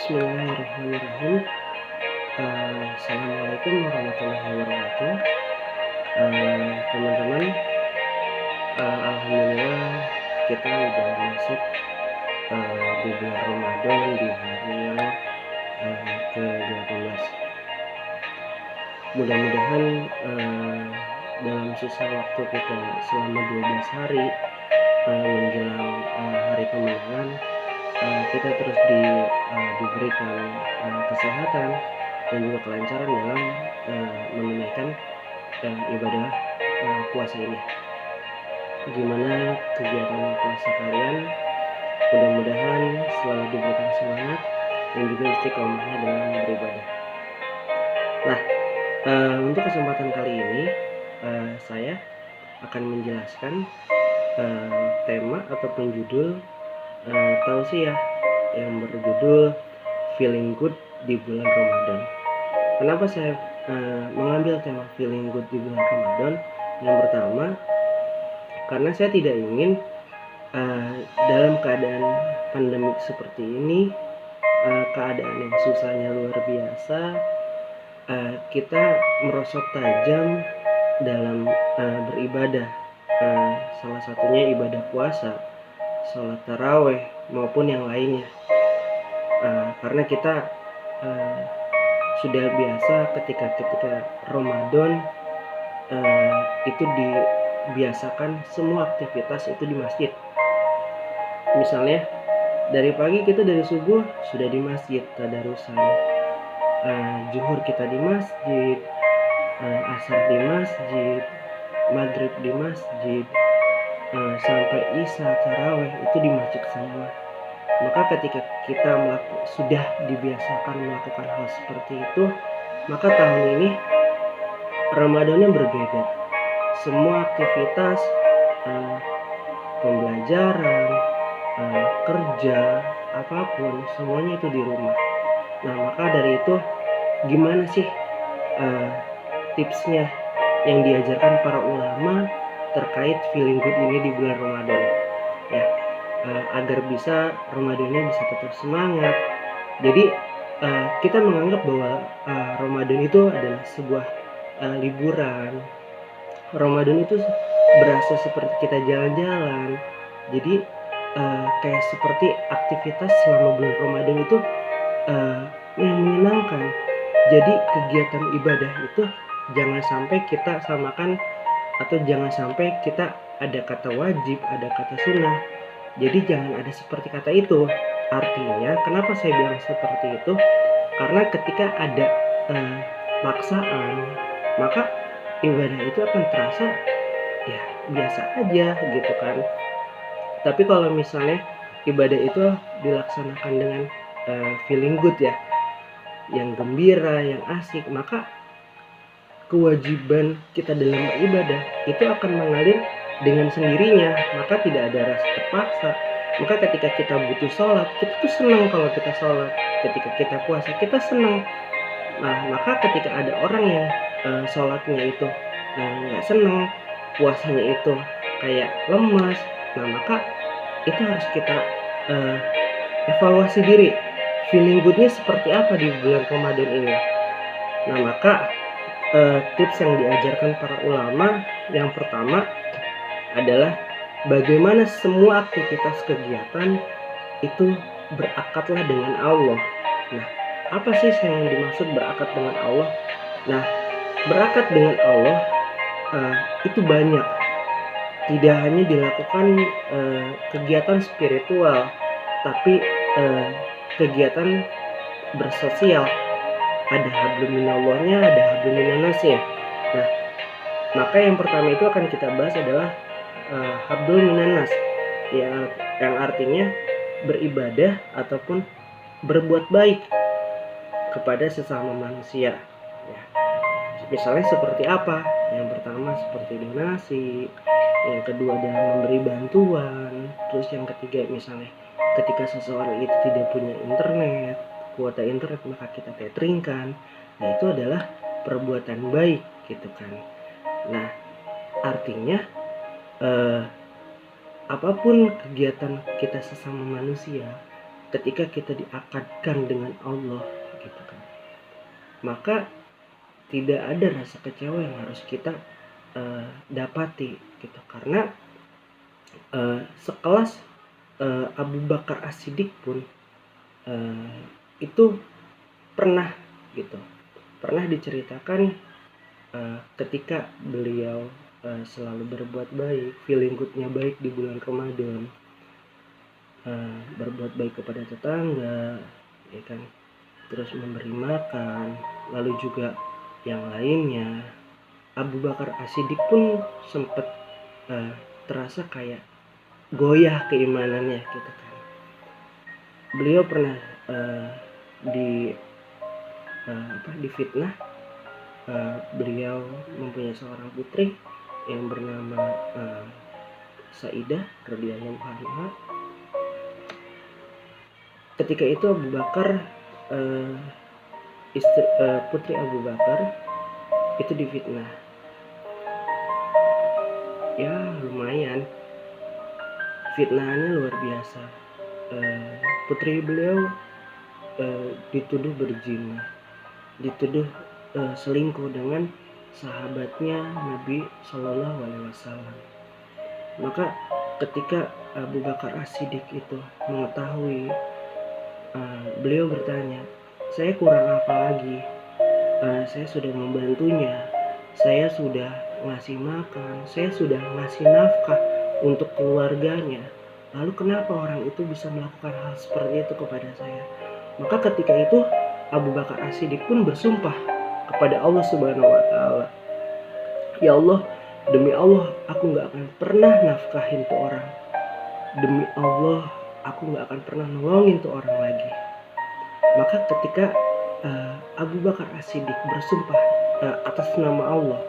Bismillahirrahmanirrahim. Assalamualaikum warahmatullahi wabarakatuh. Teman-teman, alhamdulillah kita udah masuk di bulan Ramadan di hari yang ke-18. Mudah-mudahan dalam sisa waktu kita selama 12 hari menjelang hari kemenangan, kita terus diberikan kesehatan dan juga kelancaran dalam menunaikan ibadah puasa ini. Gimana kegiatan puasa kalian? Mudah-mudahan selalu diberikan semangat dan juga istiqomahnya dalam beribadah. Nah, untuk kesempatan kali ini saya akan menjelaskan tema ataupun judul tausiah yang berjudul Feeling Good di bulan Ramadan. Kenapa saya mengambil tema Feeling Good di bulan Ramadan? Yang pertama, karena saya tidak ingin dalam keadaan pandemik seperti ini, keadaan yang susahnya luar biasa, kita merosot tajam dalam beribadah, salah satunya ibadah puasa, sholat taraweh maupun yang lainnya, karena kita sudah biasa ketika Ramadan itu dibiasakan semua aktivitas itu di masjid. Misalnya dari pagi kita dari subuh sudah di masjid tadarusan, zuhur kita di masjid, asar di masjid, maghrib di masjid, sampai isya taraweh itu di masjid semua. Maka ketika kita sudah dibiasakan melakukan hal seperti itu, maka tahun ini Ramadannya berbeda. Semua aktivitas pembelajaran, kerja, apapun semuanya itu di rumah. Nah, maka dari itu gimana sih tipsnya yang diajarkan para ulama terkait feeling good ini di bulan Ramadan, ya, agar bisa Ramadannya bisa tetap semangat. Jadi kita menganggap bahwa Ramadan itu adalah sebuah liburan. Ramadan itu berasa seperti kita jalan-jalan. Jadi kayak seperti aktivitas selama bulan Ramadan itu yang menyenangkan. Jadi kegiatan ibadah itu jangan sampai kita samakan, atau jangan sampai kita ada kata wajib, ada kata sunnah. Jadi jangan ada seperti kata itu. Artinya kenapa saya bilang seperti itu? Karena ketika ada paksaan, maka ibadah itu akan terasa ya biasa aja gitu kan. Tapi kalau misalnya ibadah itu dilaksanakan dengan feeling good, ya, yang gembira, yang asik, maka kewajiban kita dalam beribadah itu akan mengalir dengan sendirinya, maka tidak ada rasa terpaksa. Maka ketika kita butuh sholat, kita tuh senang kalau kita sholat. Ketika kita puasa, kita senang. Nah, maka ketika ada orang yang sholatnya itu nggak senang, puasanya itu kayak lemas, nah maka itu harus kita evaluasi diri, feeling goodnya seperti apa di bulan Ramadan ini. Nah, maka tips yang diajarkan para ulama yang pertama adalah bagaimana semua aktivitas kegiatan itu berakatlah dengan Allah. Nah, apa sih yang dimaksud berakat dengan Allah? Nah, berakat dengan Allah itu banyak. Tidak hanya dilakukan kegiatan spiritual, tapi kegiatan bersosial. Ada hablum minallahnya, ada hablum minannasnya. Nah, maka yang pertama itu akan kita bahas adalah hablum minannas, yang artinya beribadah ataupun berbuat baik kepada sesama manusia, ya. Misalnya seperti apa? Yang pertama seperti donasi, yang kedua adalah memberi bantuan, terus yang ketiga misalnya ketika seseorang itu tidak punya internet, kuota internet, maka kita cateringkan. Nah, itu adalah perbuatan baik gitu kan. Nah, artinya apapun kegiatan kita sesama manusia, ketika kita diakadkan dengan Allah gitu kan, maka tidak ada rasa kecewa yang harus kita dapati gitu, karena sekelas Abu Bakar As-Siddiq pun itu pernah diceritakan ketika beliau selalu berbuat baik, feeling good-nya baik di bulan Ramadan, berbuat baik kepada tetangga, ya kan, terus memberi makan, lalu juga yang lainnya. Abu Bakar As-Siddiq pun sempat terasa kayak goyah keimanannya gitu kan. Beliau pernah difitnah. Beliau mempunyai seorang putri yang bernama Saidah radhiyallahu anha. Ketika itu Abu Bakar, putri Abu Bakar itu difitnah. Ya lumayan, fitnahannya luar biasa. Putri beliau dituduh berzina, dituduh selingkuh dengan sahabatnya Nabi Shallallahu Alaihi Wasallam. Maka ketika Abu Bakar As-Siddiq itu mengetahui, beliau bertanya, saya kurang apa lagi? Saya sudah membantunya, saya sudah ngasih makan, saya sudah ngasih nafkah untuk keluarganya, lalu kenapa orang itu bisa melakukan hal seperti itu kepada saya? Maka ketika itu Abu Bakar As-Siddiq pun bersumpah kepada Allah Subhanahu wa Ta'ala, ya Allah, demi Allah aku gak akan pernah nafkahin tuh orang, demi Allah aku gak akan pernah nolongin tuh orang lagi. Maka ketika Abu Bakar As-Siddiq bersumpah atas nama Allah,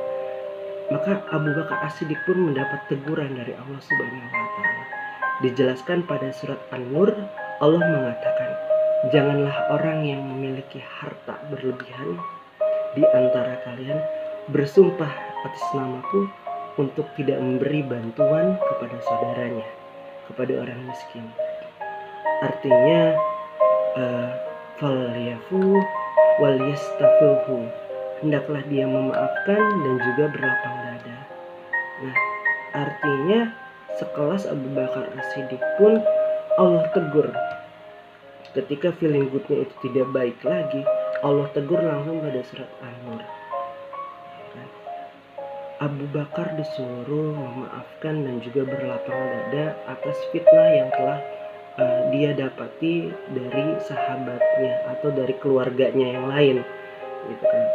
maka Abu Bakar As-Siddiq pun mendapat teguran dari Allah Subhanahu wa Ta'ala. Dijelaskan pada surat An-Nur, Allah mengatakan, janganlah orang yang memiliki harta berlebihan di antara kalian bersumpah atas namaku untuk tidak memberi bantuan kepada saudaranya, kepada orang miskin. Artinya falyafu wal yastafuhu, hendaklah dia memaafkan dan juga berlapang dada. Nah, artinya sekelas Abu Bakar As-Siddiq pun Allah tegur. Ketika feeling good-nya itu tidak baik lagi, Allah tegur langsung pada surat An-Nur. Abu Bakar disuruh memaafkan dan juga berlapang dada atas fitnah yang telah dia dapati dari sahabatnya atau dari keluarganya yang lain, gitu kan.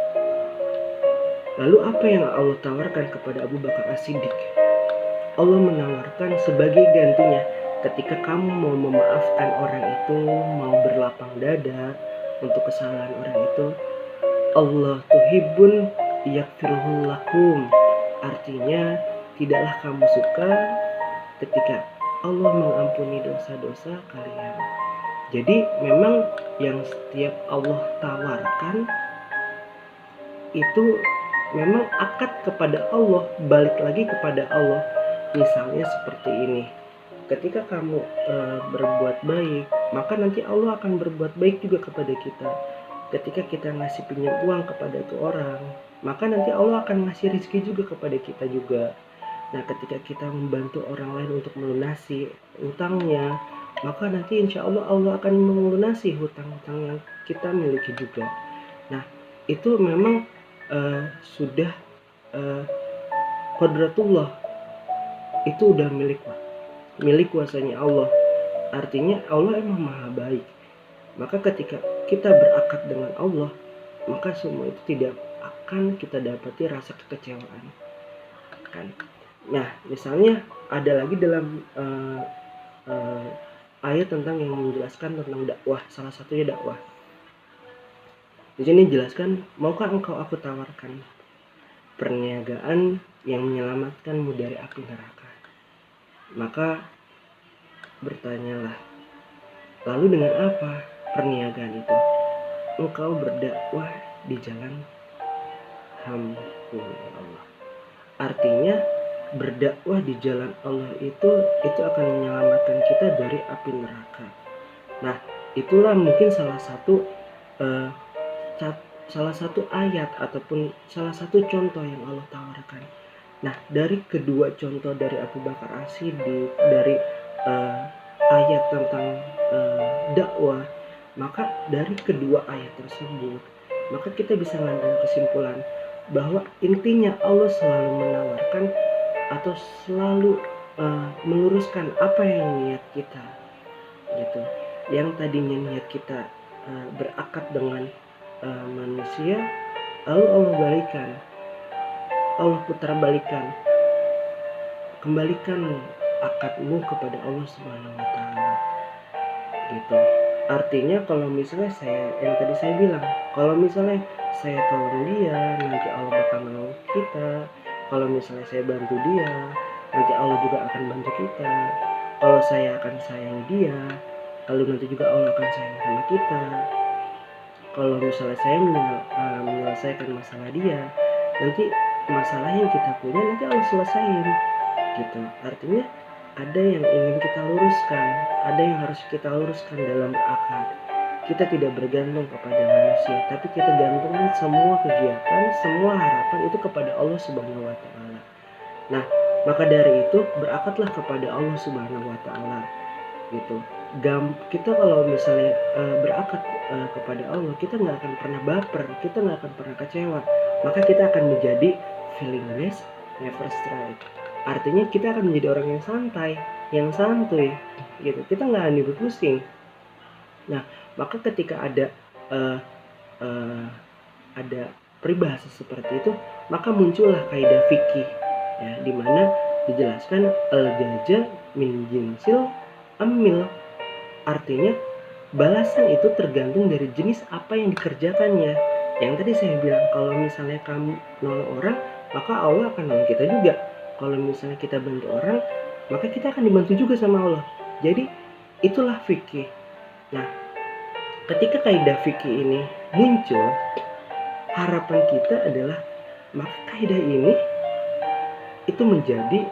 Lalu apa yang Allah tawarkan kepada Abu Bakar As-Siddiq? Allah menawarkan sebagai gantinya, ketika kamu mau memaafkan orang itu, mau berlapang dada untuk kesalahan orang itu, Allah tuhibbun yaghfirhu lakum. Artinya tidaklah kamu suka ketika Allah mengampuni dosa-dosa kalian. Jadi memang yang setiap Allah tawarkan itu memang akad kepada Allah, balik lagi kepada Allah. Misalnya seperti ini, ketika kamu berbuat baik, maka nanti Allah akan berbuat baik juga kepada kita. Ketika kita ngasih pinjam uang kepada tuh orang, maka nanti Allah akan ngasih rezeki juga kepada kita juga. Nah, ketika kita membantu orang lain untuk melunasi hutangnya, maka nanti insya Allah Allah akan melunasi hutang-hutang yang kita miliki juga. Nah, itu memang sudah qadratullah, itu udah milik kuasanya Allah. Artinya Allah emang maha baik. Maka ketika kita berakad dengan Allah, maka semua itu tidak akan kita dapati rasa kekecewaan kan. Nah, misalnya ada lagi dalam ayat tentang yang menjelaskan tentang dakwah, salah satunya dakwah. Di sini dijelaskan, maukah engkau aku tawarkan perniagaan yang menyelamatkanmu dari api neraka? Maka bertanyalah, lalu dengan apa perniagaan itu? Engkau berdakwah di jalan Allah. Artinya berdakwah di jalan Allah itu akan menyelamatkan kita dari api neraka. Nah, itulah mungkin eh, salah satu ayat ataupun salah satu contoh yang Allah tawarkan. Nah, dari kedua contoh dari Abu Bakar As-Siddiq, dari uh, ayat tentang dakwah, maka dari kedua ayat tersebut, maka kita bisa mengambil kesimpulan bahwa intinya Allah selalu menawarkan atau selalu meluruskan apa yang niat kita, gitu. Yang tadinya niat kita berakad dengan manusia, lalu Allah balikan, Allah putar balikan, kembalikan akadmu kepada Allah Subhanahu wa taala, gitu. Artinya kalau misalnya yang tadi saya bilang, kalau misalnya saya tolong dia, nanti Allah bakal menolong kita. Kalau misalnya saya bantu dia, nanti Allah juga akan bantu kita. Kalau saya akan sayang dia, lalu nanti juga Allah akan sayang sama kita. Kalau misalnya saya menyelesaikan masalah dia, nanti masalah yang kita punya nanti Allah selesaiin, gitu. Artinya ada yang ingin kita luruskan, ada yang harus kita luruskan dalam berakad. Kita tidak bergantung kepada manusia, tapi kita gantungkan semua kegiatan, semua harapan itu kepada Allah Subhanahu wa taala. Nah, maka dari itu berakatlah kepada Allah Subhanahu wa taala, gitu. Kita kalau misalnya berakad kepada Allah, kita nggak akan pernah baper, kita nggak akan pernah kecewa, maka kita akan menjadi feelingless, never strike. Artinya kita akan menjadi orang yang santai, yang santuy, gitu. Kita nggak akan pusing. Nah, maka ketika ada uh, uh, peribahasa seperti itu, maka muncullah kaidah fikih, ya, di mana dijelaskan al-jaza min jinsil amil. Artinya balasan itu tergantung dari jenis apa yang dikerjakannya. Yang tadi saya bilang, kalau misalnya kamu nolong orang, maka Allah akan nolong kita juga. Kalau misalnya kita bantu orang, maka kita akan dibantu juga sama Allah. Jadi itulah fikih. Nah, ketika kaidah fikih ini muncul, harapan kita adalah maka kaidah ini itu menjadi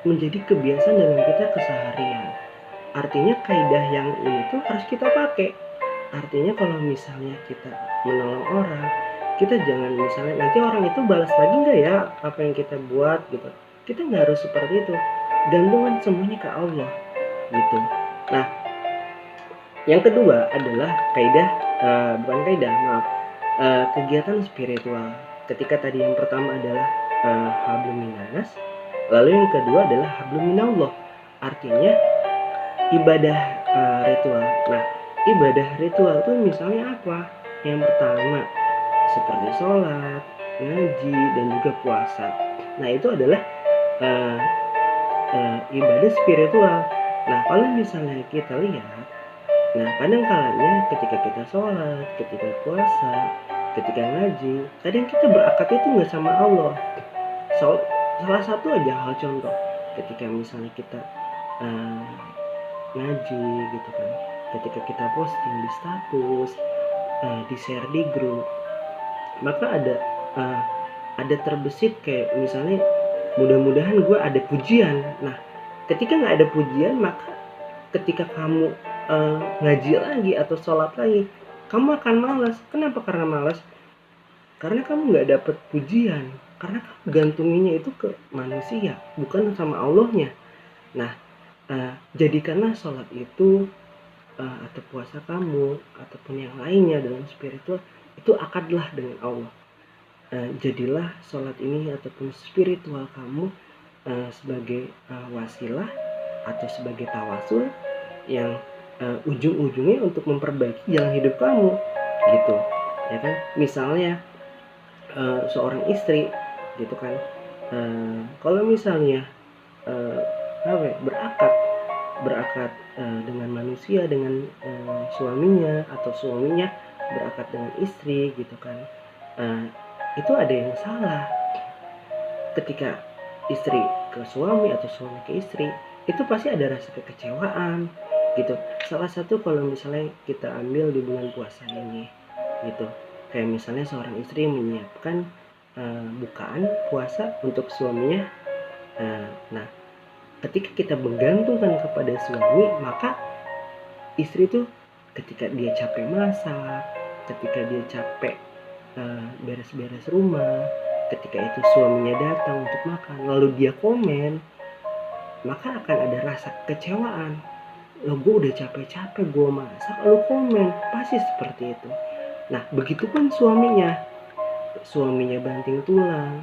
menjadi kebiasaan dalam kita keseharian. Artinya kaidah yang ini tuh harus kita pakai. Artinya kalau misalnya kita menolong orang, kita jangan misalnya nanti orang itu balas lagi nggak ya apa yang kita buat, gitu. Kita nggak harus seperti itu. Gantungkan semuanya ke Allah, gitu. Nah, yang kedua adalah kegiatan spiritual. Ketika tadi yang pertama adalah hablum minas, lalu yang kedua adalah hablum minallah. Artinya ibadah ritual. Nah, ibadah ritual itu misalnya apa? Yang pertama seperti sholat, ngaji, dan juga puasa. Nah, itu adalah ibadah spiritual. Nah, kalau misalnya kita lihat, nah kadang kalanya ketika kita sholat, ketika puasa, ketika ngaji, kadang kita berakad itu nggak sama Allah. Salah satu aja hal contoh, ketika misalnya kita ngaji, gitu kan, ketika kita posting di status, di share di grup, maka ada terbesit kayak misalnya mudah-mudahan gue ada pujian. Nah, ketika nggak ada pujian, maka ketika kamu ngaji lagi atau sholat lagi, kamu akan malas. Kenapa? Karena malas. Karena kamu nggak dapet pujian. Karena kamu gantunginya itu ke manusia, bukan sama Allahnya. Nah, jadikanlah sholat itu atau puasa kamu ataupun yang lainnya dalam spiritual itu akadlah dengan Allah. Jadilah sholat ini ataupun spiritual kamu sebagai wasilah atau sebagai tawasul yang ujung-ujungnya untuk memperbaiki jalan hidup kamu, gitu, ya kan? Misalnya seorang istri, gitu kan, kalau misalnya berakad dengan manusia, dengan suaminya, atau suaminya berakad dengan istri, gitu kan, itu ada yang salah. Ketika istri ke suami atau suami ke istri, itu pasti ada rasa kekecewaan, gitu. Salah satu kalau misalnya kita ambil di bulan puasa ini, gitu, kayak misalnya seorang istri menyiapkan bukaan puasa untuk suaminya. Nah, ketika kita menggantungkan kepada suami, maka istri tuh ketika dia capek masak, ketika dia capek beres-beres rumah, ketika itu suaminya datang untuk makan lalu dia komen, maka akan ada rasa kekecewaan. Loh, gue udah capek-capek gue masak, lu komen, pasti seperti itu. Nah, begitupun suaminya banting tulang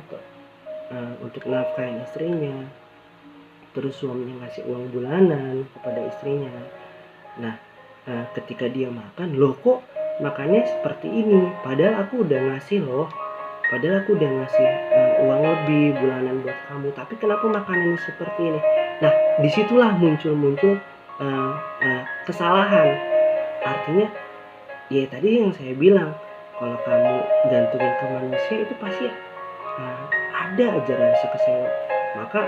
untuk nafkahin istrinya, terus suaminya ngasih uang bulanan kepada istrinya. Nah, ketika dia makan, loh kok makannya seperti ini, padahal aku udah ngasih loh, padahal aku udah ngasih uang lebih bulanan buat kamu, tapi kenapa makanannya seperti ini? Nah, disitulah muncul kesalahan. Artinya, ya tadi yang saya bilang, kalau kamu gantungin ke manusia itu pasti ada aja rasa kecewa. Maka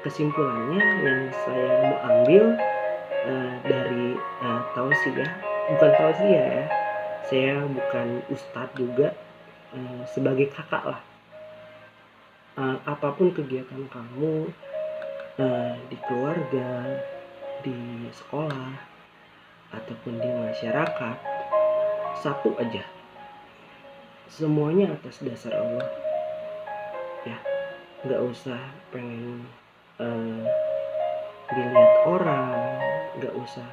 kesimpulannya yang saya mau ambil dari tausiah, bukan tausiah ya, saya bukan ustadz juga, sebagai kakak lah. Apapun kegiatan kamu di keluarga, di sekolah, ataupun di masyarakat, satu aja, semuanya atas dasar Allah ya. Nggak usah pengen dilihat orang, nggak usah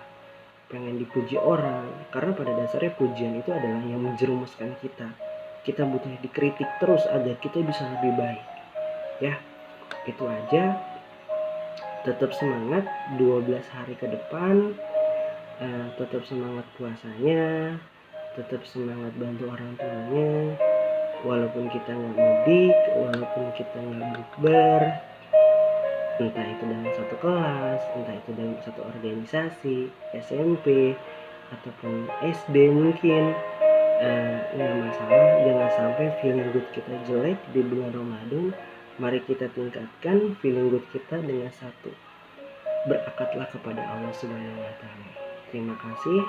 pengen dipuji orang, karena pada dasarnya pujian itu adalah yang menjerumuskan kita. Kita butuh dikritik terus agar kita bisa lebih baik ya. Itu aja. Tetap semangat 12 hari ke depan, tetap semangat puasanya, tetap semangat bantu orang tuanya, walaupun kita nggak mudik, walaupun kita nggak bukber, entah itu dalam satu kelas, entah itu dalam satu organisasi, SMP ataupun SD mungkin, nggak masalah. Jangan sampai feeling good kita jelek di bulan Ramadan. Mari kita tingkatkan feeling good kita dengan satu, berakatlah kepada Allah Subhanahu wa Ta'ala. Terima kasih.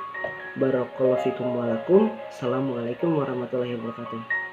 Barakallahu fikum walakum. Assalamualaikum warahmatullahi wabarakatuh.